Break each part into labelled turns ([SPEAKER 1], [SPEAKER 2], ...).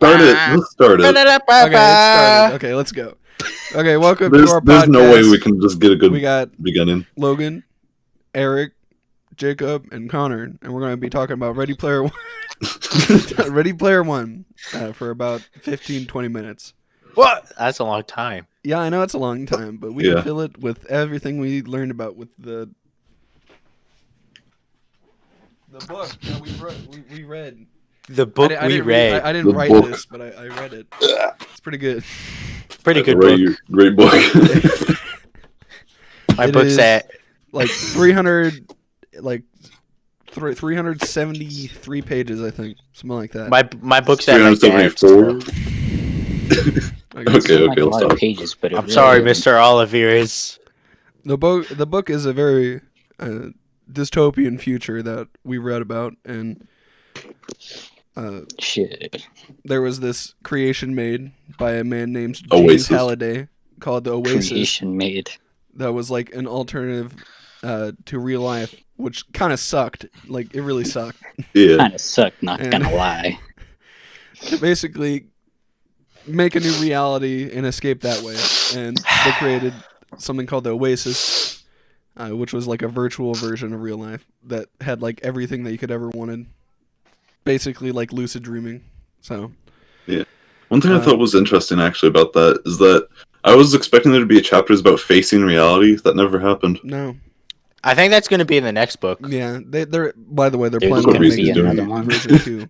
[SPEAKER 1] Start it. Let's start it.
[SPEAKER 2] Okay, it's started. Okay, let's go. Okay, welcome to our podcast.
[SPEAKER 1] There's no way we can just get a good
[SPEAKER 2] We got
[SPEAKER 1] beginning.
[SPEAKER 2] Logan, Arik, Jacob, and Connor, and we're going to be talking about Ready Player One. Ready Player One for about 15-20 minutes.
[SPEAKER 3] What? That's a long time.
[SPEAKER 2] Yeah, I know it's a long time, but we can fill it with everything we learned about with the book that we read.
[SPEAKER 3] The book we read.
[SPEAKER 2] I didn't write this, but I read it. It's pretty good.
[SPEAKER 3] Pretty good book.
[SPEAKER 1] Great book.
[SPEAKER 3] My book's at
[SPEAKER 2] like 373 pages, I think, something like that.
[SPEAKER 3] My book's at my dad's.
[SPEAKER 1] 374. Okay, let's start.
[SPEAKER 4] Pages, but
[SPEAKER 3] I'm sorry, Mr. Oliveras.
[SPEAKER 2] The book is a very dystopian future that we read about, and
[SPEAKER 4] shit.
[SPEAKER 2] There was this creation made by a man named James Halliday called the Oasis.
[SPEAKER 4] Creation made.
[SPEAKER 2] That was like an alternative to real life, which kind of sucked. Like, it really sucked.
[SPEAKER 1] Yeah.
[SPEAKER 4] Kind of sucked, not gonna lie.
[SPEAKER 2] To basically make a new reality and escape that way. And they created something called the Oasis, which was like a virtual version of real life that had like everything that you could ever wanted. Basically like lucid dreaming. So
[SPEAKER 1] yeah. One thing I thought was interesting actually about that is that I was expecting there to be chapters about facing reality. That never happened.
[SPEAKER 2] No.
[SPEAKER 3] I think that's going to be in the next book.
[SPEAKER 2] Yeah, they're by the way, they're
[SPEAKER 4] There's
[SPEAKER 2] planning
[SPEAKER 4] gonna
[SPEAKER 2] to
[SPEAKER 4] be
[SPEAKER 2] make
[SPEAKER 4] another one.
[SPEAKER 2] version 2.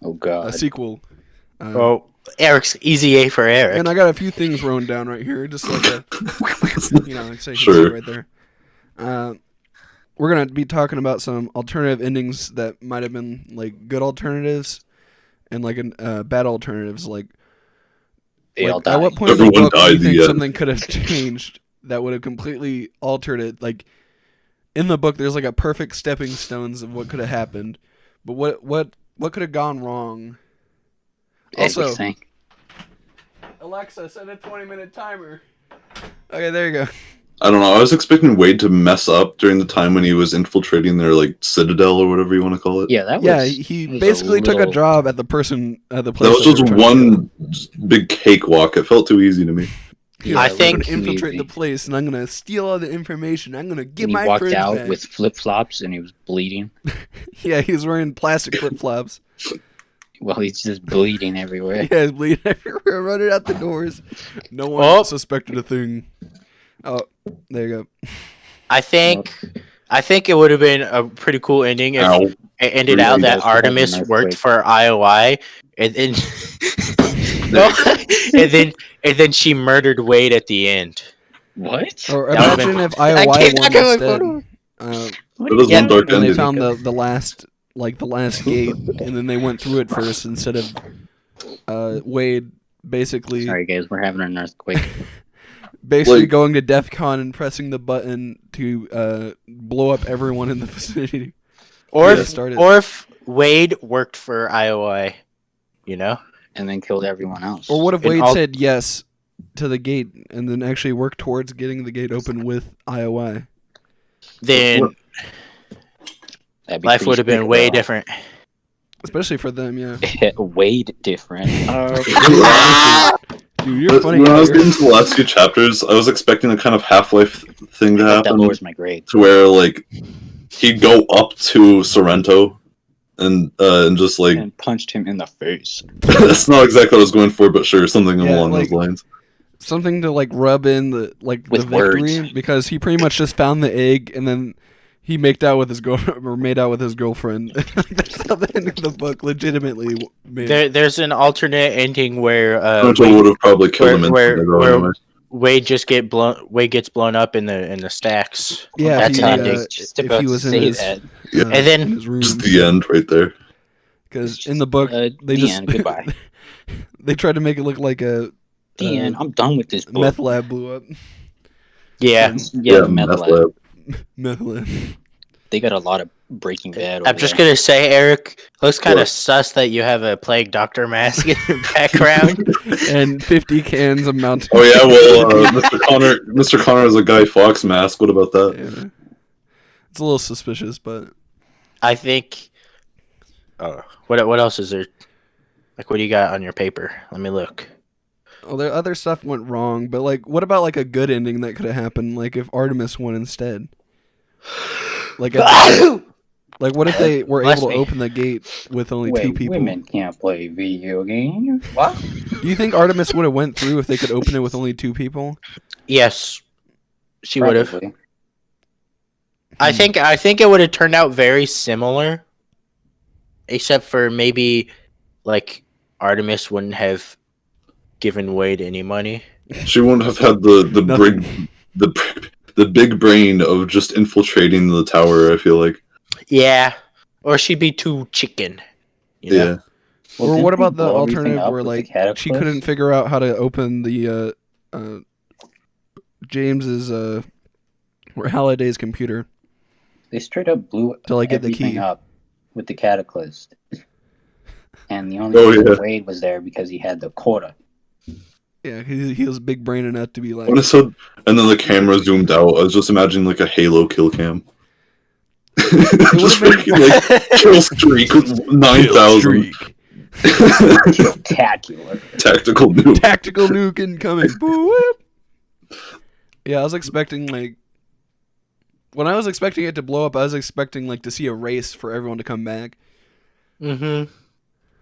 [SPEAKER 4] Oh god.
[SPEAKER 2] A sequel.
[SPEAKER 3] Eric's easy A for Eric.
[SPEAKER 2] And I got a few things written down right here, just like a, so you can
[SPEAKER 1] Sure.
[SPEAKER 2] see right there. We're gonna be talking about some alternative endings that might have been like good alternatives, and like bad alternatives. Like,
[SPEAKER 4] They all died.
[SPEAKER 2] at what point in the book do you think something could have changed that would have completely altered it? Like, in the book, there's like a perfect stepping stones of what could have happened, but what could have gone wrong?
[SPEAKER 4] Everything.
[SPEAKER 2] Also, Alexa, set a 20-minute timer. Okay, there you go.
[SPEAKER 1] I don't know. I was expecting Wade to mess up during the time when he was infiltrating their like citadel or whatever you want to call it.
[SPEAKER 4] Yeah,
[SPEAKER 2] he basically took a job at the place.
[SPEAKER 1] That was just one big cakewalk. It felt too easy to me.
[SPEAKER 2] Yeah,
[SPEAKER 3] I
[SPEAKER 2] I'm
[SPEAKER 3] think
[SPEAKER 2] gonna infiltrate the place, and I'm gonna steal all the information. I'm gonna get
[SPEAKER 4] and he
[SPEAKER 2] my
[SPEAKER 4] walked
[SPEAKER 2] friends
[SPEAKER 4] out
[SPEAKER 2] back.
[SPEAKER 4] with flip flops and he was bleeding.
[SPEAKER 2] Yeah, he was wearing plastic flip flops.
[SPEAKER 4] Well, he's just bleeding everywhere.
[SPEAKER 2] Yeah, he's bleeding everywhere, running out the doors. No one suspected a thing. Oh, there you go.
[SPEAKER 3] I think it would have been a pretty cool ending if it ended out that Artemis worked for IOI, and then and then she murdered Wade at the end.
[SPEAKER 4] What?
[SPEAKER 2] Or imagine if IOI won instead.
[SPEAKER 1] One dark
[SPEAKER 2] And they
[SPEAKER 1] ending.
[SPEAKER 2] found the last gate, and then they went through it first instead of Wade basically.
[SPEAKER 4] Sorry, guys, we're having an earthquake.
[SPEAKER 2] Basically going to DEF CON and pressing the button to blow up everyone in the vicinity.
[SPEAKER 3] Or if Wade worked for IOI,
[SPEAKER 4] and then killed everyone else.
[SPEAKER 2] Or what if Wade said yes to the gate and then actually worked towards getting the gate open with IOI?
[SPEAKER 3] Then life would have been way different.
[SPEAKER 2] Especially for them, yeah.
[SPEAKER 4] Way different.
[SPEAKER 2] Dude, you're funny.
[SPEAKER 1] When I was getting to the last few chapters, I was expecting a kind of Half-Life thing to happen.
[SPEAKER 4] That lowers my grade.
[SPEAKER 1] To where like he'd go up to Sorrento and just like
[SPEAKER 4] and punched him in the face.
[SPEAKER 1] That's not exactly what I was going for, but sure, something along those lines.
[SPEAKER 2] Something to like rub in the victory
[SPEAKER 4] words.
[SPEAKER 2] Because he pretty much just found the egg and then he made out with his girlfriend. That's how the end of the book legitimately made.
[SPEAKER 3] There's an alternate ending where
[SPEAKER 1] Sorrento would have probably killed him.
[SPEAKER 3] Where Wade gets blown up in the stacks.
[SPEAKER 2] Yeah,
[SPEAKER 3] that's an ending.
[SPEAKER 2] If he was in his,
[SPEAKER 1] yeah.
[SPEAKER 3] And then
[SPEAKER 2] in his room.
[SPEAKER 1] Just the end right there.
[SPEAKER 2] Because in the book, they just
[SPEAKER 4] end. Goodbye.
[SPEAKER 2] They tried to make it look like a
[SPEAKER 4] The end. I'm done with this book.
[SPEAKER 2] meth lab blew up.
[SPEAKER 3] Yeah,
[SPEAKER 4] meth lab.
[SPEAKER 2] Meth lab.
[SPEAKER 4] They got a lot of Breaking Bad.
[SPEAKER 3] I'm just gonna say, Eric, looks kind of sus that you have a plague doctor mask in the background
[SPEAKER 2] and 50 cans of Mountain.
[SPEAKER 1] Oh yeah, well, Mr. Connor has a Guy Fawkes mask. What about that?
[SPEAKER 2] Yeah. It's a little suspicious, but
[SPEAKER 3] I think. Oh, what else is there? Like, what do you got on your paper? Let me look.
[SPEAKER 2] Well, the other stuff went wrong, but like, what about like a good ending that could have happened? Like if Artemis won instead. Like, like what if they were able to open the gate with only two people?
[SPEAKER 4] Women can't play video games. What?
[SPEAKER 2] Do you think Artemis would have went through if they could open it with only two people?
[SPEAKER 3] Yes, she would have.
[SPEAKER 4] Probably.
[SPEAKER 3] I think it would have turned out very similar, except for maybe like Artemis wouldn't have given Wade any money.
[SPEAKER 1] She wouldn't have had the big brain of just infiltrating the tower. I feel like.
[SPEAKER 3] Yeah, or she'd be too chicken. You know?
[SPEAKER 1] Yeah.
[SPEAKER 4] Well,
[SPEAKER 2] Or
[SPEAKER 4] didn't
[SPEAKER 2] what
[SPEAKER 4] they
[SPEAKER 2] about the
[SPEAKER 4] blow everything
[SPEAKER 2] alternative
[SPEAKER 4] up
[SPEAKER 2] where
[SPEAKER 4] with the
[SPEAKER 2] like she
[SPEAKER 4] cataclysm?
[SPEAKER 2] couldn't figure out how to open the James's or Halliday's computer?
[SPEAKER 4] They straight up blew
[SPEAKER 2] Till I get the
[SPEAKER 4] everything
[SPEAKER 2] key.
[SPEAKER 4] up with the cataclysm. And the only reason Wade was there because he had the quota.
[SPEAKER 2] Yeah, he was big brain enough to be like.
[SPEAKER 1] When it said, and then the camera zoomed out, I was just imagining like a Halo kill cam. Just freaking like kill streak 9,000.
[SPEAKER 4] Spectacular.
[SPEAKER 1] Tactical nuke.
[SPEAKER 2] Tactical nuke incoming. Yeah, I was expecting like when I was expecting it to blow up, I was expecting like to see a race for everyone to come back.
[SPEAKER 3] Mm-hmm.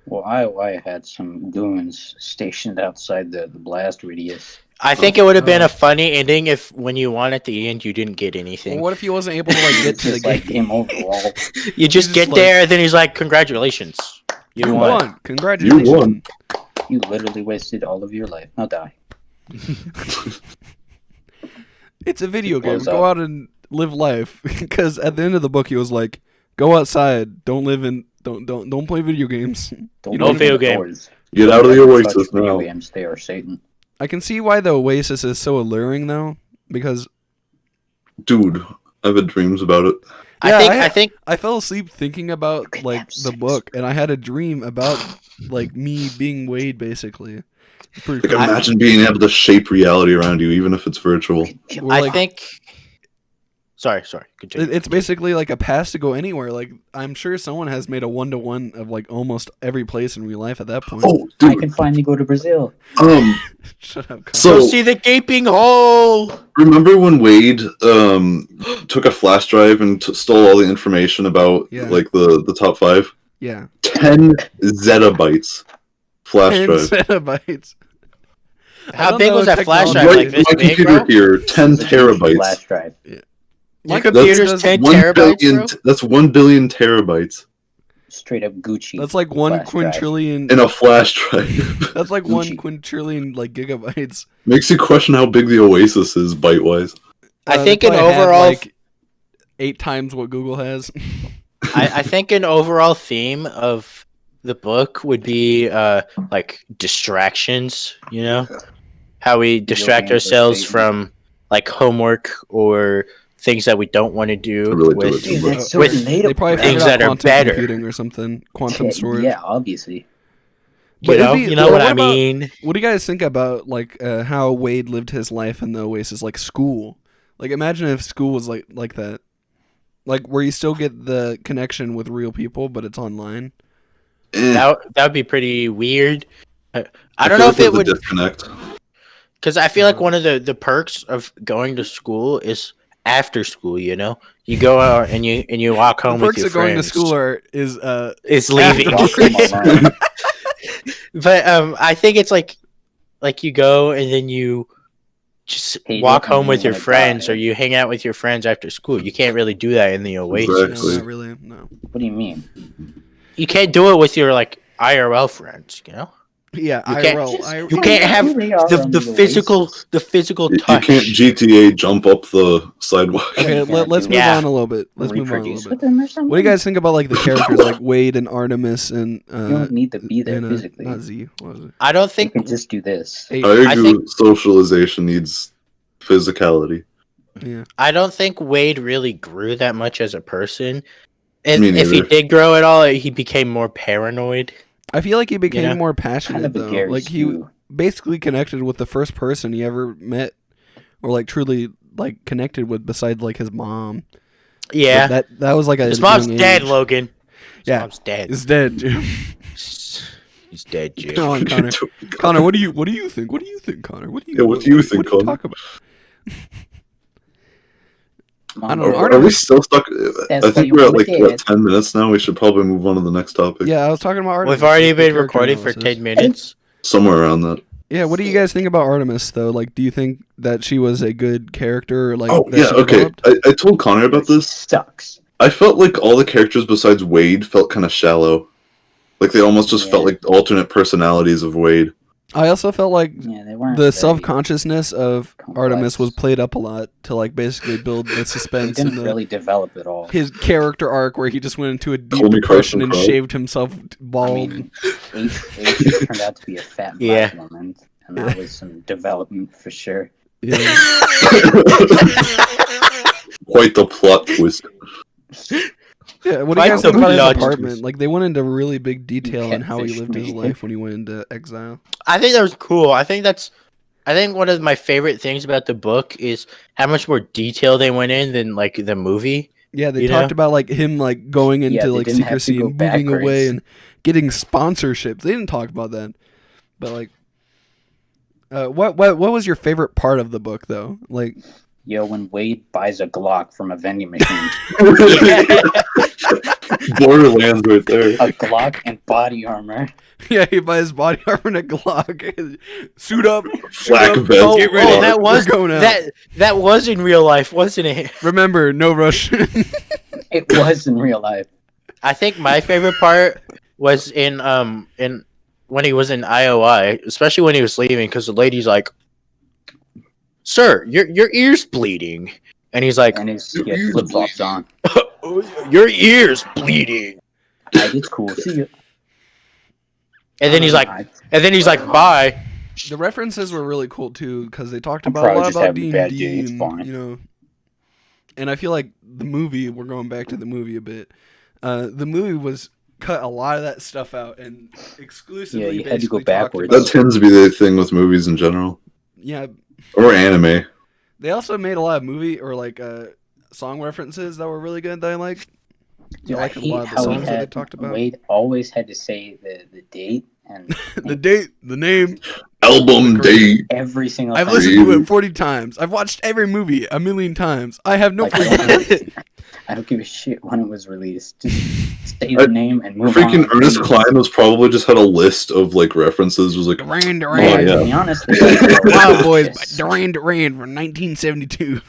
[SPEAKER 4] Well, I had some goons stationed outside the blast radius.
[SPEAKER 3] I think it would have been a funny ending if, when you won at the end, you didn't get anything.
[SPEAKER 2] Well, what if he wasn't able to like get to the
[SPEAKER 4] Just like
[SPEAKER 2] gate?
[SPEAKER 4] game overall.
[SPEAKER 3] You just get
[SPEAKER 2] like-
[SPEAKER 3] there, and then he's like, "Congratulations,
[SPEAKER 2] You
[SPEAKER 3] won."
[SPEAKER 2] won. Congratulations.
[SPEAKER 1] You won.
[SPEAKER 4] You literally wasted all of your life. Now die.
[SPEAKER 2] It's a video game.
[SPEAKER 4] Close
[SPEAKER 2] Go
[SPEAKER 4] up.
[SPEAKER 2] out and live life. Because at the end of the book, he was like, "Go outside. Don't live in. Don't play video games."
[SPEAKER 4] Don't
[SPEAKER 2] You
[SPEAKER 3] don't
[SPEAKER 4] open
[SPEAKER 3] video
[SPEAKER 4] the
[SPEAKER 3] game.
[SPEAKER 4] doors.
[SPEAKER 1] Get out of the
[SPEAKER 4] Don't touch
[SPEAKER 1] oasis
[SPEAKER 4] video
[SPEAKER 1] now.
[SPEAKER 4] games. They are Satan.
[SPEAKER 2] I can see why the Oasis is so alluring, though, because
[SPEAKER 1] Dude, I've had dreams about it.
[SPEAKER 2] Yeah,
[SPEAKER 3] I think
[SPEAKER 2] I fell asleep thinking about
[SPEAKER 4] could
[SPEAKER 2] like
[SPEAKER 4] have
[SPEAKER 2] the
[SPEAKER 4] sex.
[SPEAKER 2] book, and I had a dream about like me being Wade, basically. It's pretty
[SPEAKER 1] Like,
[SPEAKER 2] cool.
[SPEAKER 1] imagine being able to shape reality around you, even if it's virtual.
[SPEAKER 2] We're
[SPEAKER 3] I
[SPEAKER 2] like-
[SPEAKER 3] think. Sorry. Continue.
[SPEAKER 2] It's basically like a pass to go anywhere. Like I'm sure someone has made a 1-to-1 of like almost every place in real life at that point.
[SPEAKER 1] Oh,
[SPEAKER 4] I
[SPEAKER 1] dude.
[SPEAKER 4] can finally go to Brazil.
[SPEAKER 2] Shut up. Colin.
[SPEAKER 1] So-
[SPEAKER 3] Go see the gaping hole.
[SPEAKER 1] Remember when Wade took a flash drive and stole all the information about
[SPEAKER 2] Yeah.
[SPEAKER 1] like the top 5?
[SPEAKER 2] Yeah.
[SPEAKER 1] 10 zettabytes flash
[SPEAKER 2] 10
[SPEAKER 1] drive.
[SPEAKER 2] zettabytes. I
[SPEAKER 3] How
[SPEAKER 2] don't
[SPEAKER 3] big
[SPEAKER 2] know
[SPEAKER 3] was that flash
[SPEAKER 2] technology-
[SPEAKER 3] drive?
[SPEAKER 1] Right,
[SPEAKER 3] Like this
[SPEAKER 1] my
[SPEAKER 3] big,
[SPEAKER 1] computer
[SPEAKER 3] bro?
[SPEAKER 1] here, 10
[SPEAKER 4] This is a huge
[SPEAKER 1] terabytes.
[SPEAKER 4] Flash drive.
[SPEAKER 2] My
[SPEAKER 3] Your
[SPEAKER 2] computer
[SPEAKER 3] computer's
[SPEAKER 2] does-
[SPEAKER 3] 10
[SPEAKER 1] 1
[SPEAKER 3] terabytes,
[SPEAKER 1] billion.
[SPEAKER 3] bro?
[SPEAKER 1] That's 1 billion terabytes
[SPEAKER 4] Straight up Gucci.
[SPEAKER 2] That's like one
[SPEAKER 4] flash drive.
[SPEAKER 2] quintillion.
[SPEAKER 1] in a flash drive.
[SPEAKER 2] That's like one
[SPEAKER 4] Gucci.
[SPEAKER 2] quintillion like gigabytes.
[SPEAKER 1] Makes you question how big the Oasis is byte wise.
[SPEAKER 3] I
[SPEAKER 2] They
[SPEAKER 3] think an
[SPEAKER 2] probably had,
[SPEAKER 3] overall,
[SPEAKER 2] like 8 times what Google has.
[SPEAKER 3] I think an overall theme of the book would be like distractions. You know, how we distract
[SPEAKER 4] games are
[SPEAKER 3] ourselves
[SPEAKER 4] Satan.
[SPEAKER 3] from like homework or things that we don't want to do
[SPEAKER 1] I really do
[SPEAKER 3] with
[SPEAKER 1] it too
[SPEAKER 4] Dude,
[SPEAKER 1] much.
[SPEAKER 4] that's so
[SPEAKER 3] With
[SPEAKER 4] relatable.
[SPEAKER 2] They probably
[SPEAKER 3] Things
[SPEAKER 2] figured out
[SPEAKER 3] that are
[SPEAKER 2] quantum
[SPEAKER 3] better.
[SPEAKER 2] computing or something, quantum storage.
[SPEAKER 4] Yeah, obviously.
[SPEAKER 2] But it'd be-
[SPEAKER 3] you know
[SPEAKER 2] yeah,
[SPEAKER 3] what I
[SPEAKER 2] what about-
[SPEAKER 3] mean?
[SPEAKER 2] What do you guys think about like how Wade lived his life in the Oasis, like school? Like imagine if school was like that, like where you still get the connection with real people, but it's online.
[SPEAKER 3] That would be pretty weird. I
[SPEAKER 1] I
[SPEAKER 3] don't
[SPEAKER 1] feel
[SPEAKER 3] know
[SPEAKER 1] like
[SPEAKER 3] if it
[SPEAKER 1] there's a
[SPEAKER 3] would,
[SPEAKER 1] disconnect.
[SPEAKER 3] because I feel like one of the perks of going to school is after school. You know, you go out and you walk home
[SPEAKER 2] The
[SPEAKER 3] with
[SPEAKER 2] perks
[SPEAKER 3] your
[SPEAKER 2] of going to
[SPEAKER 3] friends.
[SPEAKER 2] school is
[SPEAKER 3] Is leaving.
[SPEAKER 2] After
[SPEAKER 4] Come on.
[SPEAKER 3] But I think it's like you go and then you just
[SPEAKER 4] Hey,
[SPEAKER 3] walk
[SPEAKER 4] look,
[SPEAKER 3] home with
[SPEAKER 4] I'm
[SPEAKER 3] your
[SPEAKER 4] gonna
[SPEAKER 3] friends,
[SPEAKER 4] die.
[SPEAKER 3] or you hang out with your friends after school. You can't really do that in the Oasis.
[SPEAKER 2] no,
[SPEAKER 1] Exactly.
[SPEAKER 2] not really. No.
[SPEAKER 4] What do you mean?
[SPEAKER 3] You can't do it with your like IRL friends. You know,
[SPEAKER 2] Yeah,
[SPEAKER 3] You can't-
[SPEAKER 2] IRL.
[SPEAKER 3] you can't have
[SPEAKER 4] Really are on
[SPEAKER 3] the physical
[SPEAKER 4] Oasis.
[SPEAKER 3] the physical
[SPEAKER 1] You
[SPEAKER 3] touch.
[SPEAKER 1] can't GTA jump up the sidewalk.
[SPEAKER 2] Okay,
[SPEAKER 4] You can't
[SPEAKER 2] let's
[SPEAKER 4] do
[SPEAKER 2] move
[SPEAKER 3] Yeah.
[SPEAKER 2] on a little bit. Let's move on a
[SPEAKER 4] Reproduce
[SPEAKER 2] little
[SPEAKER 4] with
[SPEAKER 2] bit.
[SPEAKER 4] them or something?
[SPEAKER 2] What do you guys think about like the characters like Wade and Artemis and
[SPEAKER 4] You don't need to be there
[SPEAKER 2] and,
[SPEAKER 4] physically.
[SPEAKER 2] not Z? What was it?
[SPEAKER 3] I don't
[SPEAKER 4] You
[SPEAKER 3] think
[SPEAKER 4] can just do this.
[SPEAKER 2] Eight.
[SPEAKER 1] I
[SPEAKER 3] I
[SPEAKER 1] agree.
[SPEAKER 3] think-
[SPEAKER 1] Socialization needs physicality.
[SPEAKER 2] Yeah.
[SPEAKER 3] I don't think Wade really grew that much as a person. And
[SPEAKER 1] Me
[SPEAKER 3] if he
[SPEAKER 1] neither.
[SPEAKER 3] did grow at all, he became more paranoid.
[SPEAKER 2] I feel like he became
[SPEAKER 3] know?
[SPEAKER 2] more
[SPEAKER 4] Kind
[SPEAKER 2] passionate
[SPEAKER 4] of a
[SPEAKER 2] though.
[SPEAKER 4] Gary
[SPEAKER 2] Like he
[SPEAKER 4] Stu.
[SPEAKER 2] basically connected with the first person he ever met, or like truly like connected with, besides like his mom.
[SPEAKER 3] Yeah,
[SPEAKER 2] That was like a
[SPEAKER 3] his mom's
[SPEAKER 2] young
[SPEAKER 3] dead,
[SPEAKER 2] age.
[SPEAKER 3] Logan. His
[SPEAKER 2] Yeah.
[SPEAKER 3] mom's dead.
[SPEAKER 2] Is dead, dude.
[SPEAKER 3] He's dead, Jim.
[SPEAKER 2] Come on, Connor. Connor, what do you think? What do you think, Connor? What do you?
[SPEAKER 1] Yeah, what do you think,
[SPEAKER 2] what do you
[SPEAKER 1] Connor?
[SPEAKER 2] talk about?
[SPEAKER 4] Mom,
[SPEAKER 2] I don't know.
[SPEAKER 1] Are we still stuck?
[SPEAKER 4] That's
[SPEAKER 1] I
[SPEAKER 4] what
[SPEAKER 1] think
[SPEAKER 4] you
[SPEAKER 1] we're at
[SPEAKER 4] wanna
[SPEAKER 1] like
[SPEAKER 4] do.
[SPEAKER 1] what 10 minutes now. We should probably move on to the next topic.
[SPEAKER 2] Yeah, I was talking about Artemis.
[SPEAKER 3] We've already
[SPEAKER 2] like, the
[SPEAKER 3] been
[SPEAKER 2] character
[SPEAKER 3] recording for
[SPEAKER 2] analysis.
[SPEAKER 3] 10 minutes.
[SPEAKER 1] Somewhere around that.
[SPEAKER 2] Yeah, what do you guys think about Artemis though? Like, do you think that she was a good character? Or, like,
[SPEAKER 1] Oh
[SPEAKER 2] that
[SPEAKER 1] yeah,
[SPEAKER 2] she
[SPEAKER 1] okay.
[SPEAKER 2] developed?
[SPEAKER 1] I told Connor about this.
[SPEAKER 4] Sucks.
[SPEAKER 1] I felt like all the characters besides Wade felt kind of shallow. Like they almost just felt like alternate personalities of Wade.
[SPEAKER 2] I also felt like
[SPEAKER 4] Yeah, they weren't.
[SPEAKER 2] the
[SPEAKER 4] very
[SPEAKER 2] self-consciousness of
[SPEAKER 4] complex.
[SPEAKER 2] Artemis was played up a lot to like basically build the
[SPEAKER 4] They
[SPEAKER 2] suspense
[SPEAKER 4] didn't
[SPEAKER 2] and
[SPEAKER 4] really develop at all.
[SPEAKER 2] his character arc where he just went into a deep
[SPEAKER 1] Call me
[SPEAKER 2] depression
[SPEAKER 1] Carson
[SPEAKER 2] and
[SPEAKER 1] Crow.
[SPEAKER 2] shaved himself bald.
[SPEAKER 4] I mean, H turned out to be a fat black woman, and that was some development for sure.
[SPEAKER 2] Yeah.
[SPEAKER 1] Quite the plot twist.
[SPEAKER 2] Yeah, what do you
[SPEAKER 3] Quite
[SPEAKER 2] guys
[SPEAKER 3] the
[SPEAKER 2] think about his
[SPEAKER 3] plot
[SPEAKER 2] apartment?
[SPEAKER 3] twist.
[SPEAKER 2] Like, they went into really big detail on how he
[SPEAKER 4] Catfish
[SPEAKER 2] lived his
[SPEAKER 4] me.
[SPEAKER 2] life when he went into exile.
[SPEAKER 3] I think that was cool. I think one of my favorite things about the book is how much more detail they went in than like the movie.
[SPEAKER 2] Yeah, they
[SPEAKER 3] You
[SPEAKER 2] talked
[SPEAKER 3] know?
[SPEAKER 2] about like him like going into
[SPEAKER 4] Yeah, they
[SPEAKER 2] like
[SPEAKER 4] didn't have to
[SPEAKER 2] secrecy
[SPEAKER 4] go
[SPEAKER 2] and moving away
[SPEAKER 4] backwards.
[SPEAKER 2] and getting sponsorships. They didn't talk about that, but like, what was your favorite part of the book though? Like,
[SPEAKER 4] Yo, when Wade buys a Glock from a vending machine,
[SPEAKER 1] Borderlands right there.
[SPEAKER 4] a Glock and body armor.
[SPEAKER 2] yeah, he buys body armor and a Glock, suit up,
[SPEAKER 1] Flak
[SPEAKER 2] up,
[SPEAKER 1] vest.
[SPEAKER 2] get ready.
[SPEAKER 3] that was
[SPEAKER 2] We're going out.
[SPEAKER 3] that was in real life, wasn't it?
[SPEAKER 2] Remember, no rush.
[SPEAKER 4] It was in real life.
[SPEAKER 3] I think my favorite part was in when he was in IOI, especially when he was leaving, because the lady's like, "Sir, your ear's bleeding," and he's like,
[SPEAKER 4] And he had flip flops on.
[SPEAKER 3] "Your ear's bleeding,"
[SPEAKER 4] Like, it's cool. See you.
[SPEAKER 3] and then he's like, "Bye."
[SPEAKER 2] The references were really cool too because they talked
[SPEAKER 4] I'm
[SPEAKER 2] about a
[SPEAKER 4] probably
[SPEAKER 2] lot
[SPEAKER 4] just
[SPEAKER 2] about
[SPEAKER 4] having a
[SPEAKER 2] D&D
[SPEAKER 4] bad day, it's
[SPEAKER 2] and,
[SPEAKER 4] fine.
[SPEAKER 2] you know. And I feel like the movie, we're going back to the movie a bit. The movie was cut a lot of that stuff out and exclusively
[SPEAKER 4] Yeah, you had to go
[SPEAKER 2] basically talked
[SPEAKER 4] backwards.
[SPEAKER 2] about-
[SPEAKER 1] That tends to be the thing with movies in general,
[SPEAKER 2] Yeah,
[SPEAKER 1] or anime.
[SPEAKER 2] they also made a lot of movie or like song references that were really good that I liked.
[SPEAKER 4] Dude,
[SPEAKER 2] I like a
[SPEAKER 4] hate
[SPEAKER 2] lot of the
[SPEAKER 4] how
[SPEAKER 2] songs that they talked about.
[SPEAKER 4] Wade always had to say the date and
[SPEAKER 2] The date, the name.
[SPEAKER 1] Album date.
[SPEAKER 4] every single
[SPEAKER 2] I've
[SPEAKER 4] time.
[SPEAKER 2] listened to it 40 times. I've watched every movie a million times. I have no
[SPEAKER 4] Like,
[SPEAKER 2] free
[SPEAKER 4] I
[SPEAKER 2] time.
[SPEAKER 4] don't- I don't give a shit when it was released. Just say the name and move
[SPEAKER 1] Freaking
[SPEAKER 4] on.
[SPEAKER 1] Ernest Cline was probably just had a list of like references. Was like,
[SPEAKER 2] Duran
[SPEAKER 4] Yeah,
[SPEAKER 2] Duran.
[SPEAKER 1] yeah.
[SPEAKER 4] to be honest,
[SPEAKER 2] Wild Boys by Duran Duran from 1972.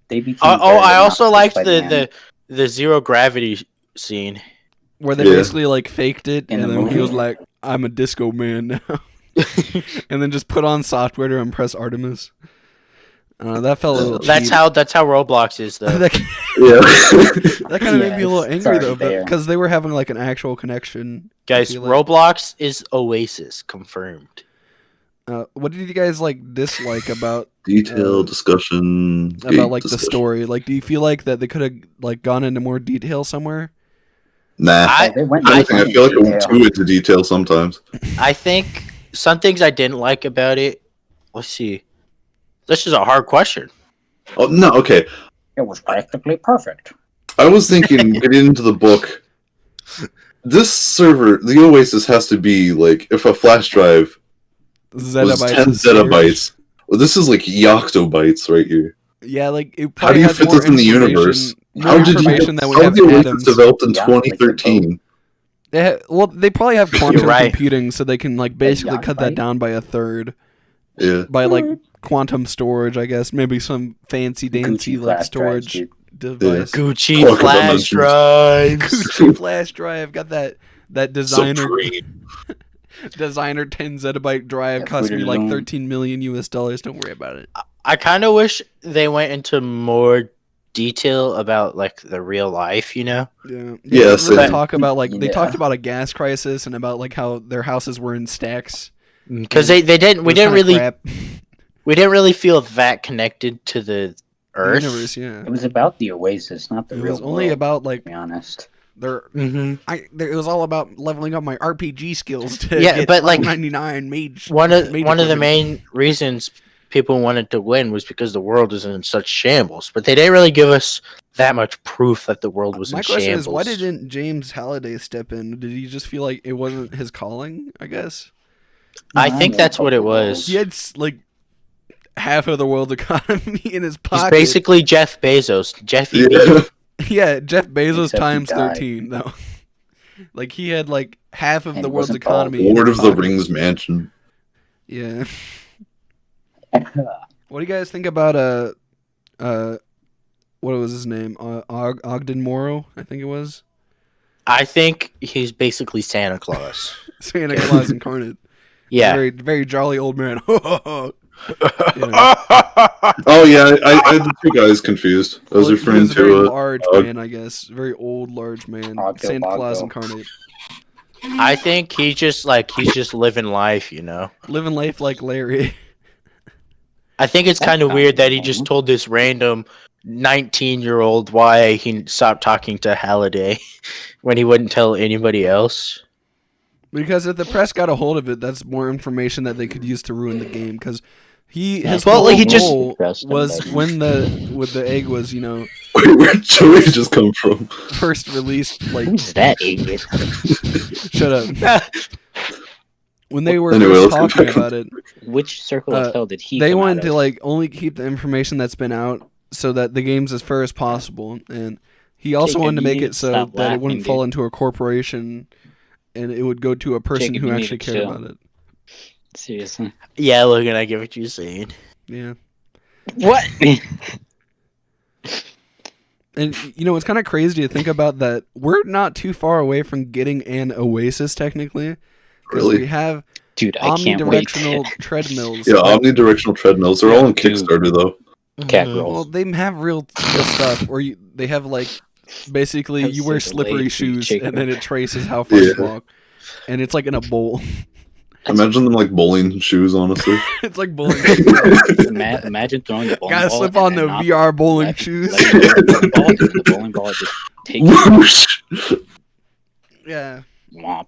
[SPEAKER 4] They became
[SPEAKER 3] I
[SPEAKER 4] very
[SPEAKER 3] also
[SPEAKER 4] obnoxious
[SPEAKER 3] liked
[SPEAKER 4] by end.
[SPEAKER 3] the zero gravity scene.
[SPEAKER 2] Where they
[SPEAKER 1] Yeah.
[SPEAKER 2] basically like faked it,
[SPEAKER 4] In
[SPEAKER 2] and
[SPEAKER 4] the
[SPEAKER 2] then he
[SPEAKER 4] movie?
[SPEAKER 2] was like, "I'm a disco man now," and then just put on software to impress Artemis. That felt a little.
[SPEAKER 3] That's
[SPEAKER 2] cheap.
[SPEAKER 3] how Roblox is though.
[SPEAKER 2] that,
[SPEAKER 1] yeah.
[SPEAKER 2] that kind of made me a little
[SPEAKER 4] Yes,
[SPEAKER 2] angry
[SPEAKER 4] sorry,
[SPEAKER 2] though,
[SPEAKER 4] there.
[SPEAKER 2] because they were having like an actual connection.
[SPEAKER 3] Guys,
[SPEAKER 2] feel like-
[SPEAKER 3] Roblox is Oasis confirmed.
[SPEAKER 2] What did you guys like dislike about
[SPEAKER 1] Detailed discussion.
[SPEAKER 2] like the story? Like, do you feel like that they could have like gone into more detail somewhere?
[SPEAKER 1] Nah.
[SPEAKER 4] They went
[SPEAKER 1] I
[SPEAKER 4] into
[SPEAKER 1] feel like it went
[SPEAKER 4] detail.
[SPEAKER 1] too into detail sometimes.
[SPEAKER 3] I think some things I didn't like about it. Let's see. This is a hard question.
[SPEAKER 1] Oh no, okay.
[SPEAKER 4] It was practically perfect.
[SPEAKER 1] I was thinking getting into the book. This server, the Oasis, has to be like if a flash drive was 10
[SPEAKER 2] is huge.
[SPEAKER 1] zettabytes. Well, this is like yoctobytes right here.
[SPEAKER 2] Yeah, like it
[SPEAKER 1] How do
[SPEAKER 2] probably
[SPEAKER 1] you
[SPEAKER 2] has
[SPEAKER 1] fit
[SPEAKER 2] more
[SPEAKER 1] this in the
[SPEAKER 2] information-
[SPEAKER 1] universe?
[SPEAKER 2] more
[SPEAKER 1] How did you?
[SPEAKER 2] information than we
[SPEAKER 1] How
[SPEAKER 2] have
[SPEAKER 1] did the Oasis
[SPEAKER 2] atoms.
[SPEAKER 1] developed in
[SPEAKER 4] Yeah, like the
[SPEAKER 1] 2013?
[SPEAKER 2] They probably have quantum
[SPEAKER 3] right.
[SPEAKER 2] computing, so they can like basically cut that
[SPEAKER 4] Yachtyte?
[SPEAKER 2] down by a third
[SPEAKER 1] Yeah.
[SPEAKER 2] by like quantum storage, I guess. Maybe some fancy dancy
[SPEAKER 4] Gucci
[SPEAKER 2] like
[SPEAKER 4] flash
[SPEAKER 2] storage
[SPEAKER 4] drives,
[SPEAKER 2] device.
[SPEAKER 3] Gucci
[SPEAKER 1] Pocket
[SPEAKER 3] flash
[SPEAKER 1] dimensions.
[SPEAKER 3] drives.
[SPEAKER 2] Gucci flash drive. Got that designer
[SPEAKER 1] Supreme.
[SPEAKER 2] designer 10 zettabyte drive
[SPEAKER 4] Yeah,
[SPEAKER 2] cost
[SPEAKER 4] put
[SPEAKER 2] me
[SPEAKER 4] it
[SPEAKER 2] like
[SPEAKER 4] on.
[SPEAKER 2] $13 million US. Don't worry about it.
[SPEAKER 3] I kind of wish they went into more detail about like the real life, you know?
[SPEAKER 2] Yeah. They
[SPEAKER 1] Yeah,
[SPEAKER 2] didn't really
[SPEAKER 1] same.
[SPEAKER 2] talk about like they
[SPEAKER 4] Yeah.
[SPEAKER 2] talked about a gas crisis and about like how their houses were in stacks.
[SPEAKER 3] Because they didn't
[SPEAKER 2] It
[SPEAKER 3] we
[SPEAKER 2] was
[SPEAKER 3] didn't
[SPEAKER 2] kinda
[SPEAKER 3] really
[SPEAKER 2] crap.
[SPEAKER 3] we didn't really feel that connected to the
[SPEAKER 2] The
[SPEAKER 3] Earth.
[SPEAKER 2] universe, yeah.
[SPEAKER 4] It was about the Oasis, not the
[SPEAKER 2] It
[SPEAKER 4] real
[SPEAKER 2] was only
[SPEAKER 4] world,
[SPEAKER 2] about
[SPEAKER 4] to
[SPEAKER 2] like
[SPEAKER 4] be honest.
[SPEAKER 2] their
[SPEAKER 3] Mm-hmm.
[SPEAKER 2] it was all about leveling up my RPG skills to
[SPEAKER 3] Yeah,
[SPEAKER 2] get
[SPEAKER 3] but, like,
[SPEAKER 2] 99 mage.
[SPEAKER 3] One of
[SPEAKER 2] mage
[SPEAKER 3] the
[SPEAKER 2] equipment.
[SPEAKER 3] main reasons people wanted to win was because the world is in such shambles. But they didn't really give us that much proof that the world was
[SPEAKER 2] My
[SPEAKER 3] in
[SPEAKER 2] question
[SPEAKER 3] shambles.
[SPEAKER 2] is, why didn't James Halliday step in? Did he just feel like it wasn't his calling? I guess
[SPEAKER 3] I think that's what it was.
[SPEAKER 2] he had like half of the world's economy in his
[SPEAKER 3] He's
[SPEAKER 2] pocket.
[SPEAKER 3] basically Jeff Bezos. Jeffy B.
[SPEAKER 1] Yeah.
[SPEAKER 2] Yeah, Jeff Bezos
[SPEAKER 4] Except he
[SPEAKER 2] times
[SPEAKER 4] died.
[SPEAKER 2] 13 though. Like he had like half of
[SPEAKER 4] And
[SPEAKER 2] the
[SPEAKER 4] it
[SPEAKER 2] world's
[SPEAKER 4] wasn't all
[SPEAKER 2] economy. in
[SPEAKER 1] Lord
[SPEAKER 2] his
[SPEAKER 1] of the
[SPEAKER 2] pocket.
[SPEAKER 1] Rings mansion.
[SPEAKER 2] Yeah. What do you guys think about what was his name? Ogden Morrow, I think it was.
[SPEAKER 3] I think he's basically Santa Claus.
[SPEAKER 2] Santa Claus incarnate.
[SPEAKER 3] Yeah.
[SPEAKER 2] Very very jolly old man.
[SPEAKER 1] Oh yeah, I had the two guys confused. I was
[SPEAKER 2] Well, he
[SPEAKER 1] referring
[SPEAKER 2] was a very
[SPEAKER 1] to
[SPEAKER 2] large
[SPEAKER 1] Og.
[SPEAKER 2] man, I guess. Very old, large man.
[SPEAKER 4] Ogdo
[SPEAKER 2] Santa Claus
[SPEAKER 4] Bogdo.
[SPEAKER 2] incarnate.
[SPEAKER 3] I think he's just living life, you know.
[SPEAKER 2] Living life like Larry.
[SPEAKER 3] I think it's
[SPEAKER 4] That's
[SPEAKER 3] kind of
[SPEAKER 4] kinda
[SPEAKER 3] weird that he
[SPEAKER 4] cool.
[SPEAKER 3] just told this random 19-year-old why he stopped talking to Halliday when he wouldn't tell anybody else.
[SPEAKER 2] Because if the press got a hold of it, that's more information that they could use to ruin the game. Because his
[SPEAKER 3] Well,
[SPEAKER 2] whole
[SPEAKER 3] he just-
[SPEAKER 2] goal
[SPEAKER 4] Trust him,
[SPEAKER 2] was
[SPEAKER 4] baby.
[SPEAKER 2] when the egg was
[SPEAKER 1] Wait, where'd Joey just come from?
[SPEAKER 2] first released. Like
[SPEAKER 4] Who's that idiot?
[SPEAKER 2] shut up. When they were
[SPEAKER 1] Anyway,
[SPEAKER 2] first
[SPEAKER 1] let's get
[SPEAKER 2] talking
[SPEAKER 1] back
[SPEAKER 2] about it,
[SPEAKER 4] Which circle of hell did he
[SPEAKER 2] they
[SPEAKER 4] come
[SPEAKER 2] wanted
[SPEAKER 4] out
[SPEAKER 2] to
[SPEAKER 4] of?
[SPEAKER 2] like only keep the information that's been out so that the game's as fair as possible. And he also
[SPEAKER 4] Jacob,
[SPEAKER 2] wanted to
[SPEAKER 4] you
[SPEAKER 2] make
[SPEAKER 4] need
[SPEAKER 2] it
[SPEAKER 4] to
[SPEAKER 2] so
[SPEAKER 4] stop
[SPEAKER 2] that it wouldn't
[SPEAKER 4] laughing,
[SPEAKER 2] fall
[SPEAKER 4] dude.
[SPEAKER 2] into a corporation, and it would go to a person
[SPEAKER 4] Jacob,
[SPEAKER 2] who
[SPEAKER 4] you need
[SPEAKER 2] actually
[SPEAKER 4] to
[SPEAKER 2] cared
[SPEAKER 4] chill.
[SPEAKER 2] about it.
[SPEAKER 4] Seriously.
[SPEAKER 3] Yeah, Logan, I get what you're saying.
[SPEAKER 2] Yeah.
[SPEAKER 4] What?
[SPEAKER 2] And it's kind of crazy to think about that we're not too far away from getting an Oasis technically, because
[SPEAKER 1] Really?
[SPEAKER 2] we have
[SPEAKER 4] Dude, I can't wait.
[SPEAKER 2] omnidirectional treadmills.
[SPEAKER 1] Yeah,
[SPEAKER 2] that-
[SPEAKER 1] omnidirectional treadmills. They're all on
[SPEAKER 4] Dude.
[SPEAKER 1] Kickstarter though.
[SPEAKER 4] Cat
[SPEAKER 3] Mhm.
[SPEAKER 4] girls.
[SPEAKER 2] well, they have real stuff where they have like basically
[SPEAKER 4] That's
[SPEAKER 2] you wear
[SPEAKER 4] so
[SPEAKER 2] slippery
[SPEAKER 4] lazy,
[SPEAKER 2] shoes
[SPEAKER 4] Jacob.
[SPEAKER 2] and then it traces how far you
[SPEAKER 1] Yeah.
[SPEAKER 2] walk, and it's like in a bowl.
[SPEAKER 1] Imagine them like bowling shoes, honestly.
[SPEAKER 2] It's like bowling.
[SPEAKER 4] Imagine throwing the bowling
[SPEAKER 2] Gotta
[SPEAKER 4] ball
[SPEAKER 2] slip
[SPEAKER 4] and
[SPEAKER 2] on
[SPEAKER 4] then
[SPEAKER 2] the
[SPEAKER 4] not
[SPEAKER 2] VR bowling
[SPEAKER 4] let-
[SPEAKER 2] shoes.
[SPEAKER 4] letting go of the bowling ball, and the bowling ball just takes
[SPEAKER 1] Whoosh!
[SPEAKER 2] Yeah.
[SPEAKER 4] womp.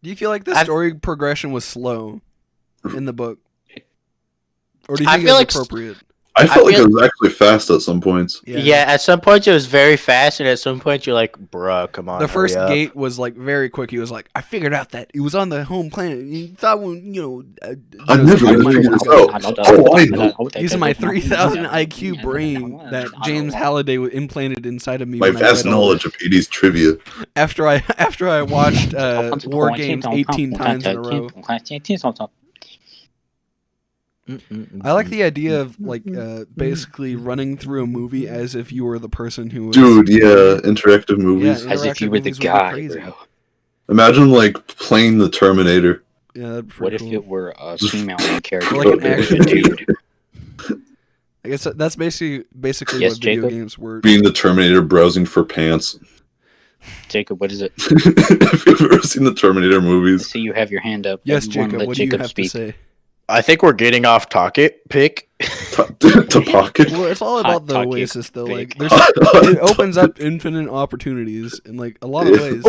[SPEAKER 2] Do you feel like the
[SPEAKER 3] I've-
[SPEAKER 2] story progression was slow in the book, or do you
[SPEAKER 3] I
[SPEAKER 2] think it
[SPEAKER 3] feel
[SPEAKER 2] was
[SPEAKER 3] like
[SPEAKER 2] appropriate?
[SPEAKER 1] I felt like
[SPEAKER 3] feel-
[SPEAKER 1] it was actually fast at some points.
[SPEAKER 3] Yeah, at some points it was very fast, and at some point you're like, bruh, come on.
[SPEAKER 2] The first
[SPEAKER 3] hurry up."
[SPEAKER 2] gate was like very quick. He was like, "I figured out that it was on the home planet." You thought
[SPEAKER 1] I'm never
[SPEAKER 2] something
[SPEAKER 1] gonna
[SPEAKER 2] like
[SPEAKER 1] figure
[SPEAKER 2] that.
[SPEAKER 1] this out. Oh, I know.
[SPEAKER 2] Using my 3,000 IQ brain that James Halliday implanted inside of me.
[SPEAKER 1] My
[SPEAKER 2] when I
[SPEAKER 1] vast
[SPEAKER 2] read all
[SPEAKER 1] knowledge of 80s trivia.
[SPEAKER 2] after I watched War Games 18 times in a row. I like the idea of like basically running through a movie as if you were the person who was.
[SPEAKER 1] Dude, yeah, interactive movies.
[SPEAKER 2] Yeah,
[SPEAKER 4] As if you were the
[SPEAKER 2] interactive movies would be
[SPEAKER 4] guy,
[SPEAKER 2] crazy.
[SPEAKER 4] bro.
[SPEAKER 1] Imagine like playing the Terminator.
[SPEAKER 2] Yeah, that'd be
[SPEAKER 4] What
[SPEAKER 2] pretty
[SPEAKER 4] if
[SPEAKER 2] cool.
[SPEAKER 4] it were a female main character?
[SPEAKER 2] Or like an
[SPEAKER 1] Okay.
[SPEAKER 2] action dude. I guess that's basically
[SPEAKER 4] Yes,
[SPEAKER 2] what video
[SPEAKER 4] Jacob?
[SPEAKER 2] games were.
[SPEAKER 1] Being the Terminator browsing for pants.
[SPEAKER 4] Jacob, what is it?
[SPEAKER 1] If you've ever seen the Terminator
[SPEAKER 4] I
[SPEAKER 1] movies.
[SPEAKER 4] see you have your hand up.
[SPEAKER 2] Yes,
[SPEAKER 4] Everyone
[SPEAKER 2] Jacob.
[SPEAKER 4] let
[SPEAKER 2] What do you
[SPEAKER 4] Jacob
[SPEAKER 2] have
[SPEAKER 4] speak.
[SPEAKER 2] to say?
[SPEAKER 3] I think we're getting off topic.
[SPEAKER 1] To pocket.
[SPEAKER 2] Well, it's all
[SPEAKER 4] Hot
[SPEAKER 2] about the
[SPEAKER 4] topic,
[SPEAKER 2] Oasis, though.
[SPEAKER 4] big.
[SPEAKER 2] Like, it opens up infinite opportunities in like a lot of ways,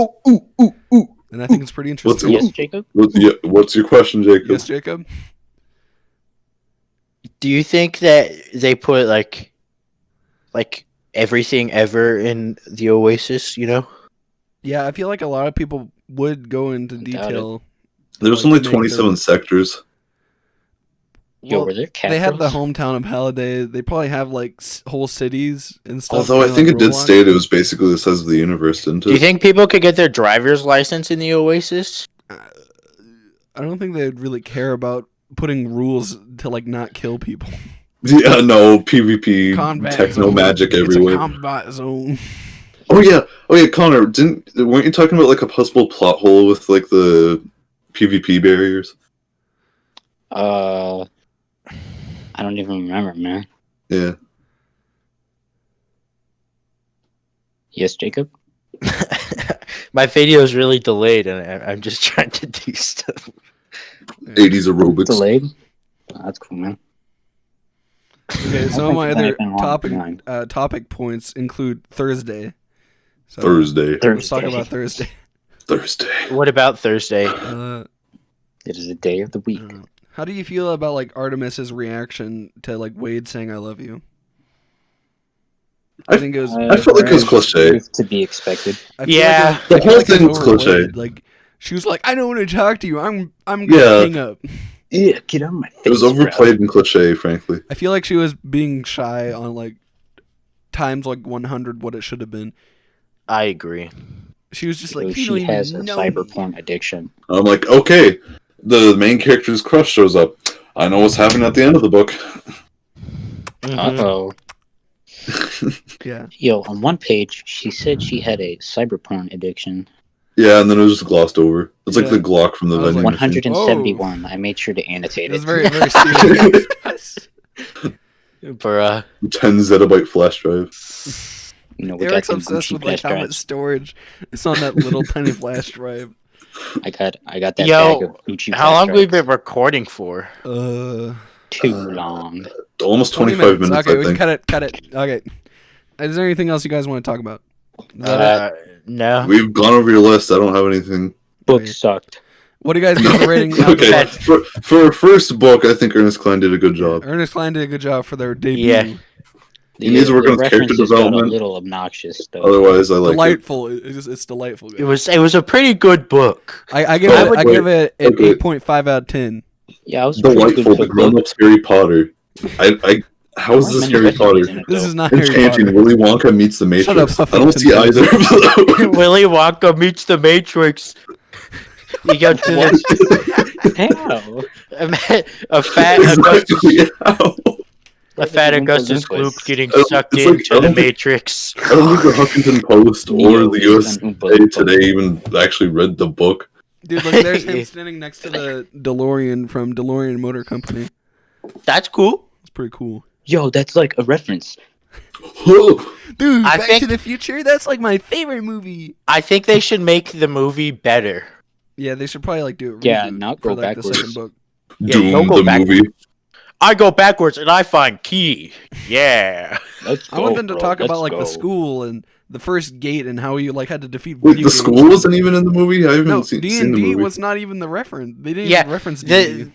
[SPEAKER 2] and I think it's pretty interesting.
[SPEAKER 4] Yes, Jacob?
[SPEAKER 1] What's your question, Jacob?
[SPEAKER 2] Yes, Jacob.
[SPEAKER 3] Do you think that they put like everything ever in the Oasis? You know,
[SPEAKER 2] Yeah, I feel like a lot of people would go into
[SPEAKER 4] Doubt
[SPEAKER 2] detail.
[SPEAKER 1] There's
[SPEAKER 2] like,
[SPEAKER 1] only
[SPEAKER 2] to make
[SPEAKER 1] 27
[SPEAKER 2] the-
[SPEAKER 1] sectors.
[SPEAKER 4] Yo,
[SPEAKER 2] Well,
[SPEAKER 4] were there cat
[SPEAKER 2] they have the
[SPEAKER 4] girls?
[SPEAKER 2] hometown of Halliday. They probably have like whole cities and stuff.
[SPEAKER 1] Although I
[SPEAKER 2] kinda
[SPEAKER 1] think
[SPEAKER 2] like
[SPEAKER 1] it did
[SPEAKER 2] Roblox.
[SPEAKER 1] state it was basically the size of the universe, didn't
[SPEAKER 3] do you
[SPEAKER 1] it?
[SPEAKER 3] think people could get their driver's license in the Oasis?
[SPEAKER 2] I don't think they'd really care about putting rules to like not kill people.
[SPEAKER 1] Yeah, no, PvP,
[SPEAKER 2] Combat
[SPEAKER 1] techno
[SPEAKER 2] zone.
[SPEAKER 1] magic
[SPEAKER 2] It's a
[SPEAKER 1] everywhere.
[SPEAKER 2] combat zone.
[SPEAKER 1] Oh yeah, Connor, weren't you talking about like a possible plot hole with like the PvP barriers?
[SPEAKER 4] I don't even remember, man.
[SPEAKER 1] Yeah.
[SPEAKER 4] Yes, Jacob?
[SPEAKER 3] My video is really delayed, and I'm just trying to do stuff.
[SPEAKER 1] 80s aerobics.
[SPEAKER 4] Delayed? Oh, that's cool, man.
[SPEAKER 2] Okay, some of my
[SPEAKER 4] think
[SPEAKER 2] other
[SPEAKER 4] anything wrong with mine.
[SPEAKER 2] topic points include Thursday. So
[SPEAKER 1] Thursday.
[SPEAKER 2] Let's talk about Thursday.
[SPEAKER 1] Thursday.
[SPEAKER 3] What about Thursday?
[SPEAKER 2] Uh,
[SPEAKER 4] It is a day of the week.
[SPEAKER 2] How do you feel about like Artemis's reaction to like Wade saying "I love you"? I think it was.
[SPEAKER 1] I felt like it was cliche.
[SPEAKER 4] To be expected.
[SPEAKER 2] I feel
[SPEAKER 3] Yeah.
[SPEAKER 2] like
[SPEAKER 1] The whole thing was
[SPEAKER 2] overplayed.
[SPEAKER 1] cliche.
[SPEAKER 2] Like she was like, "I don't want to talk to you. I'm
[SPEAKER 1] Yeah.
[SPEAKER 2] gonna hang up."
[SPEAKER 4] Yeah, get out of my face.
[SPEAKER 1] It was overplayed and cliche, frankly.
[SPEAKER 2] I feel like she was being shy on like times like 100 what it should have been.
[SPEAKER 3] I agree.
[SPEAKER 2] She was just
[SPEAKER 4] Bro.
[SPEAKER 2] like,
[SPEAKER 4] She
[SPEAKER 2] "You don't
[SPEAKER 4] has a
[SPEAKER 2] even know
[SPEAKER 4] cyber
[SPEAKER 2] me."
[SPEAKER 4] porn addiction.
[SPEAKER 1] I'm like, okay, the main character's crush shows up. I know what's happening at the end of the book.
[SPEAKER 3] Mhm.
[SPEAKER 4] Uh-oh.
[SPEAKER 2] Yeah.
[SPEAKER 4] Yo, on one page, she said she had a cyber porn addiction.
[SPEAKER 1] Yeah, and then it was just glossed over. It's like
[SPEAKER 2] Yeah.
[SPEAKER 1] the Glock from the
[SPEAKER 2] I was
[SPEAKER 1] vending
[SPEAKER 2] like,
[SPEAKER 1] machine.
[SPEAKER 4] 171. I made sure to annotate
[SPEAKER 2] It was
[SPEAKER 4] it.
[SPEAKER 2] very, very serious.
[SPEAKER 3] Bruh.
[SPEAKER 1] 10 zettabyte flash drive.
[SPEAKER 4] You know, we
[SPEAKER 2] Eric's
[SPEAKER 4] got them
[SPEAKER 2] obsessed
[SPEAKER 4] Gucci
[SPEAKER 2] with like
[SPEAKER 4] flash
[SPEAKER 2] how much
[SPEAKER 4] drives.
[SPEAKER 2] storage is on that little tiny flash drive.
[SPEAKER 4] I got that bag
[SPEAKER 3] Yo,
[SPEAKER 4] of Gucci
[SPEAKER 3] how
[SPEAKER 4] flash
[SPEAKER 3] long we
[SPEAKER 4] drives.
[SPEAKER 3] been recording for?
[SPEAKER 4] Too long.
[SPEAKER 1] Almost
[SPEAKER 2] 20
[SPEAKER 1] 25 minutes,
[SPEAKER 2] Okay,
[SPEAKER 1] I
[SPEAKER 2] we can
[SPEAKER 1] think.
[SPEAKER 2] cut it. Okay. Is there anything else you guys want to talk about? Is that it?
[SPEAKER 3] No.
[SPEAKER 1] We've gone over your list. I don't have anything.
[SPEAKER 4] Book
[SPEAKER 2] Okay.
[SPEAKER 4] sucked.
[SPEAKER 2] What do you guys give the rating? of the
[SPEAKER 1] Okay,
[SPEAKER 2] book?
[SPEAKER 1] for a first book, I think Ernest Cline did a good job.
[SPEAKER 2] Ernest Cline did a good job for their debut.
[SPEAKER 3] Yeah.
[SPEAKER 1] He needs to work on his character
[SPEAKER 4] references got
[SPEAKER 1] development.
[SPEAKER 4] a little obnoxious, though.
[SPEAKER 1] Otherwise, I like it.
[SPEAKER 2] Delightful. It's delightful.
[SPEAKER 3] It was a pretty good book.
[SPEAKER 2] I give
[SPEAKER 1] Oh,
[SPEAKER 2] it. I
[SPEAKER 1] wait,
[SPEAKER 2] give it an
[SPEAKER 1] okay.
[SPEAKER 2] 8.5 out of 10.
[SPEAKER 4] Yeah, I was pretty
[SPEAKER 1] Delightful.
[SPEAKER 4] good
[SPEAKER 1] The
[SPEAKER 4] for
[SPEAKER 1] grown-ups Harry Potter. How is
[SPEAKER 4] How
[SPEAKER 1] this
[SPEAKER 4] many
[SPEAKER 1] Harry
[SPEAKER 4] questions
[SPEAKER 1] Potter?
[SPEAKER 4] is in it,
[SPEAKER 2] This
[SPEAKER 4] though?
[SPEAKER 2] is not Harry
[SPEAKER 1] Enchanting.
[SPEAKER 2] Potter.
[SPEAKER 1] Willy Wonka meets the
[SPEAKER 2] Shut
[SPEAKER 1] Matrix.
[SPEAKER 2] up,
[SPEAKER 1] I don't see
[SPEAKER 2] Huffington
[SPEAKER 1] either of those.
[SPEAKER 3] Willy Wonka meets the Matrix. You go to
[SPEAKER 4] How?
[SPEAKER 3] a fat Augustus,
[SPEAKER 1] Exactly. How?
[SPEAKER 3] a fat
[SPEAKER 4] Oompa
[SPEAKER 3] Augustus
[SPEAKER 4] Loompas.
[SPEAKER 3] Gloop getting
[SPEAKER 1] It's
[SPEAKER 3] sucked
[SPEAKER 1] like-
[SPEAKER 3] into
[SPEAKER 1] I
[SPEAKER 3] the
[SPEAKER 1] don't think-
[SPEAKER 3] Matrix.
[SPEAKER 1] I don't think the Huffington Post or
[SPEAKER 4] Neo
[SPEAKER 1] the
[SPEAKER 4] is an Oompa
[SPEAKER 1] USA
[SPEAKER 4] Loompa.
[SPEAKER 1] Today even actually read the book.
[SPEAKER 2] Dude, look, there's him standing next to the DeLorean from DeLorean Motor Company.
[SPEAKER 3] That's cool.
[SPEAKER 2] It's pretty cool.
[SPEAKER 4] Yo, that's like a reference.
[SPEAKER 2] Dude,
[SPEAKER 3] I
[SPEAKER 2] Back
[SPEAKER 3] think-
[SPEAKER 2] to the Future? That's like my favorite movie.
[SPEAKER 3] I think they should make the movie better.
[SPEAKER 2] Yeah, they should probably like do it.
[SPEAKER 4] Yeah, not go
[SPEAKER 2] for like the
[SPEAKER 4] backwards.
[SPEAKER 2] second book.
[SPEAKER 3] Yeah,
[SPEAKER 1] Doom
[SPEAKER 3] don't go
[SPEAKER 1] the
[SPEAKER 3] backwards.
[SPEAKER 1] movie.
[SPEAKER 3] I go backwards and I find key. Yeah.
[SPEAKER 4] Let's
[SPEAKER 2] I
[SPEAKER 4] go,
[SPEAKER 2] want them to
[SPEAKER 4] bro.
[SPEAKER 2] talk about
[SPEAKER 4] Let's
[SPEAKER 2] like
[SPEAKER 4] go.
[SPEAKER 2] the school and the first gate and how you like had to defeat.
[SPEAKER 1] Wait,
[SPEAKER 2] video
[SPEAKER 1] the
[SPEAKER 2] games.
[SPEAKER 1] school wasn't even in the movie? I haven't
[SPEAKER 2] No,
[SPEAKER 1] seen the
[SPEAKER 2] D&D
[SPEAKER 1] movie.
[SPEAKER 2] was not even the reference. They didn't
[SPEAKER 3] Yeah,
[SPEAKER 2] even reference D&D.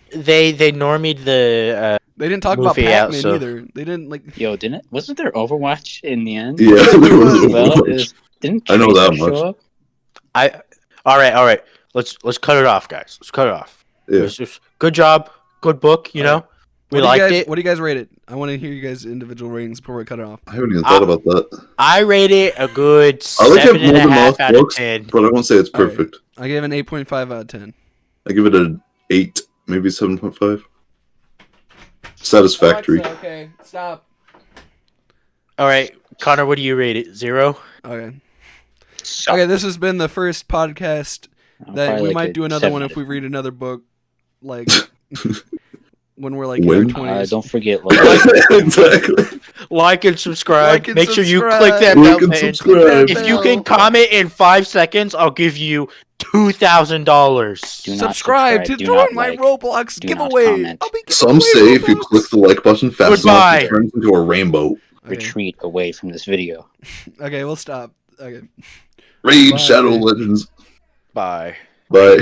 [SPEAKER 3] They normied the
[SPEAKER 2] They didn't talk about
[SPEAKER 3] movie out,
[SPEAKER 2] Pac-Man
[SPEAKER 3] so-
[SPEAKER 2] either. They didn't like.
[SPEAKER 4] Yo, wasn't there Overwatch in the end?
[SPEAKER 1] Yeah, there was
[SPEAKER 2] was.
[SPEAKER 4] Well,
[SPEAKER 1] Overwatch.
[SPEAKER 4] didn't
[SPEAKER 1] I know that
[SPEAKER 4] Tracer
[SPEAKER 1] much.
[SPEAKER 4] show up?
[SPEAKER 3] all right. Let's cut it off, guys. Let's cut it off.
[SPEAKER 1] Yeah.
[SPEAKER 3] It was just good job, good book. You know, we
[SPEAKER 2] What do you
[SPEAKER 3] liked
[SPEAKER 2] guys,
[SPEAKER 3] it.
[SPEAKER 2] What do you guys rate it? I want to hear you guys' individual ratings before we cut it off.
[SPEAKER 1] I haven't even thought about that.
[SPEAKER 3] I rate it a good
[SPEAKER 1] I like it
[SPEAKER 3] seven and
[SPEAKER 1] more
[SPEAKER 3] a
[SPEAKER 1] than
[SPEAKER 3] half
[SPEAKER 1] most
[SPEAKER 3] out of
[SPEAKER 1] books,
[SPEAKER 3] 10.
[SPEAKER 1] but I won't say it's
[SPEAKER 2] All right.
[SPEAKER 1] perfect.
[SPEAKER 2] I gave an 8.5 out of 10.
[SPEAKER 1] I give it an 8, maybe 7.5. Satisfactory.
[SPEAKER 2] Okay, stop.
[SPEAKER 3] All right, Connor, what do you rate it? 0?
[SPEAKER 2] Okay.
[SPEAKER 4] Suck.
[SPEAKER 2] Okay, this has been the first podcast that
[SPEAKER 4] Probably
[SPEAKER 2] we
[SPEAKER 4] like
[SPEAKER 2] might
[SPEAKER 4] a
[SPEAKER 2] do another
[SPEAKER 4] 7
[SPEAKER 2] one
[SPEAKER 4] out
[SPEAKER 2] if
[SPEAKER 4] of
[SPEAKER 2] we read another book, like when we're like
[SPEAKER 1] When?
[SPEAKER 2] in our 20s.
[SPEAKER 4] Don't forget,
[SPEAKER 1] Exactly.
[SPEAKER 3] Like and subscribe.
[SPEAKER 2] Like and
[SPEAKER 3] Make sure you
[SPEAKER 2] subscribe.
[SPEAKER 3] click that
[SPEAKER 1] Like
[SPEAKER 3] bell
[SPEAKER 1] and
[SPEAKER 3] button.
[SPEAKER 1] subscribe.
[SPEAKER 3] If you can comment in 5 seconds, I'll give you $2,000.
[SPEAKER 4] Do not
[SPEAKER 2] subscribe to
[SPEAKER 4] do
[SPEAKER 2] join
[SPEAKER 4] not
[SPEAKER 2] my
[SPEAKER 4] like,
[SPEAKER 2] Roblox
[SPEAKER 4] do not
[SPEAKER 2] giveaway.
[SPEAKER 4] comment.
[SPEAKER 2] I'll be giving
[SPEAKER 1] Some
[SPEAKER 2] away
[SPEAKER 1] say if you
[SPEAKER 2] Roblox.
[SPEAKER 1] click the like button fast
[SPEAKER 3] Goodbye.
[SPEAKER 1] enough, it turns into a rainbow.
[SPEAKER 2] Okay.
[SPEAKER 4] retreat away from this video.
[SPEAKER 2] Okay, we'll stop. Okay.
[SPEAKER 1] Raid
[SPEAKER 2] Bye.
[SPEAKER 1] Shadow Legends.
[SPEAKER 3] Bye.
[SPEAKER 1] Bye.